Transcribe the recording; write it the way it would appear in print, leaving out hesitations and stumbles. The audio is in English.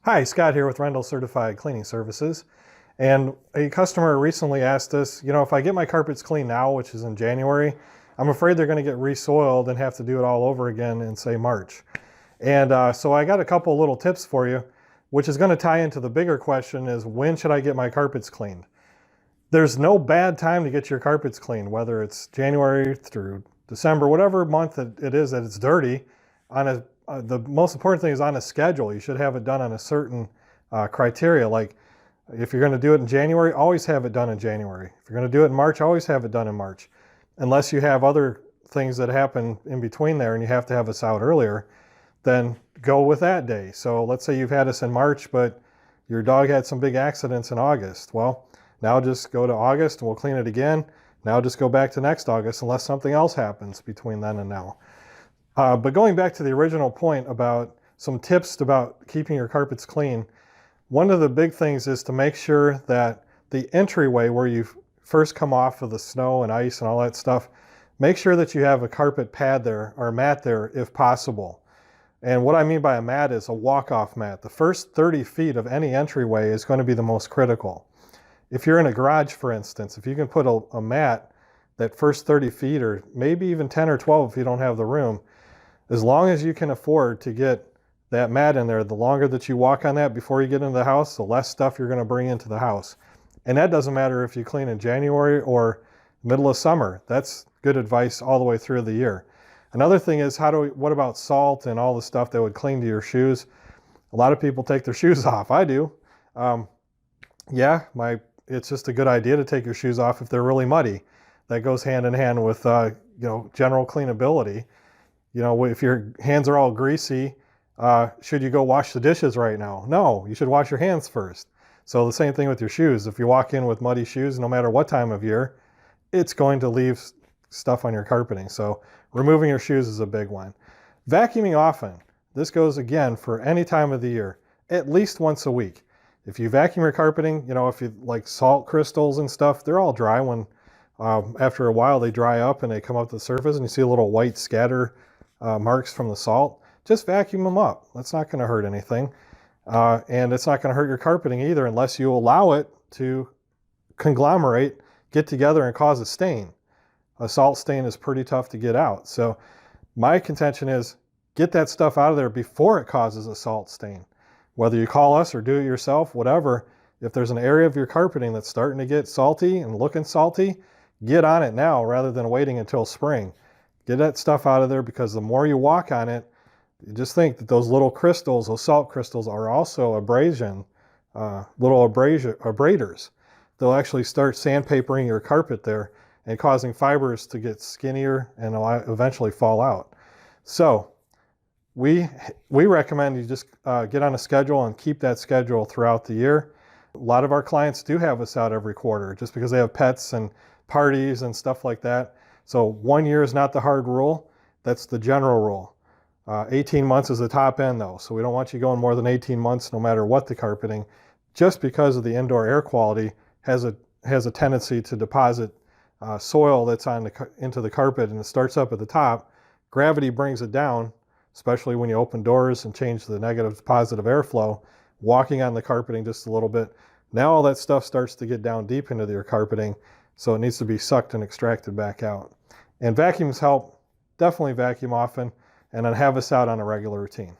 Hi, Scott here with Rendall Certified Cleaning Services. And a customer recently asked us, if I get my carpets clean now, which is in January, I'm afraid they're going to get resoiled and have to do it all over again in, say, March. And so I got a couple little tips for you, which is going to tie into the bigger question is, when should I get my carpets cleaned? There's no bad time to get your carpets cleaned, whether it's January through December, whatever month it is that it's dirty. The most important thing is on a schedule. You should have it done on a certain criteria. Like if you're going to do it in January, always have it done in January. If you're going to do it in March, always have it done in March. Unless you have other things that happen in between there and you have to have us out earlier, then go with that day. So let's say you've had us in March, but your dog had some big accidents in August. Well, now just go to August and we'll clean it again. Now just go back to next August unless something else happens between then and now. But going back to the original point about some tips about keeping your carpets clean, one of the big things is to make sure that the entryway where you first come off of the snow and ice and all that stuff, make sure that you have a carpet pad there or a mat there if possible. And what I mean by a mat is a walk-off mat. The first 30 feet of any entryway is going to be the most critical. If you're in a garage, for instance, if you can put a mat that first 30 feet or maybe even 10 or 12 if you don't have the room, as long as you can afford to get that mat in there, the longer that you walk on that before you get into the house, the less stuff you're going to bring into the house. And that doesn't matter if you clean in January or middle of summer. That's good advice all the way through the year. Another thing is, what about salt and all the stuff that would cling to your shoes? A lot of people take their shoes off. I do. It's just a good idea to take your shoes off if they're really muddy. That goes hand in hand with general cleanability. If your hands are all greasy, should you go wash the dishes right now? No, you should wash your hands first. So the same thing with your shoes. If you walk in with muddy shoes, no matter what time of year, it's going to leave stuff on your carpeting. So removing your shoes is a big one. Vacuuming often. This goes again for any time of the year, at least once a week. If you vacuum your carpeting, if you like salt crystals and stuff, they're all dry when after a while they dry up and they come up to the surface and you see a little white scatter marks from the salt. Just vacuum them up. That's not going to hurt anything. And it's not going to hurt your carpeting either unless you allow it to conglomerate, get together and cause a stain. A salt stain is pretty tough to get out. So my contention is get that stuff out of there before it causes a salt stain. Whether you call us or do it yourself, whatever, if there's an area of your carpeting that's starting to get salty and looking salty, get on it now rather than waiting until spring. Get that stuff out of there because the more you walk on it, you just think that those little crystals, those salt crystals, are also little abraders. They'll actually start sandpapering your carpet there and causing fibers to get skinnier and eventually fall out. So we recommend you just get on a schedule and keep that schedule throughout the year. A lot of our clients do have us out every quarter just because they have pets and parties and stuff like that. So 1 year is not the hard rule. That's the general rule. 18 months is the top end though. So we don't want you going more than 18 months no matter what the carpeting, just because of the indoor air quality has a tendency to deposit soil that's into the carpet, and it starts up at the top. Gravity brings it down, especially when you open doors and change the negative to positive airflow, walking on the carpeting just a little bit. Now all that stuff starts to get down deep into your carpeting, so it needs to be sucked and extracted back out. And vacuums help. Definitely vacuum often, and then have us out on a regular routine.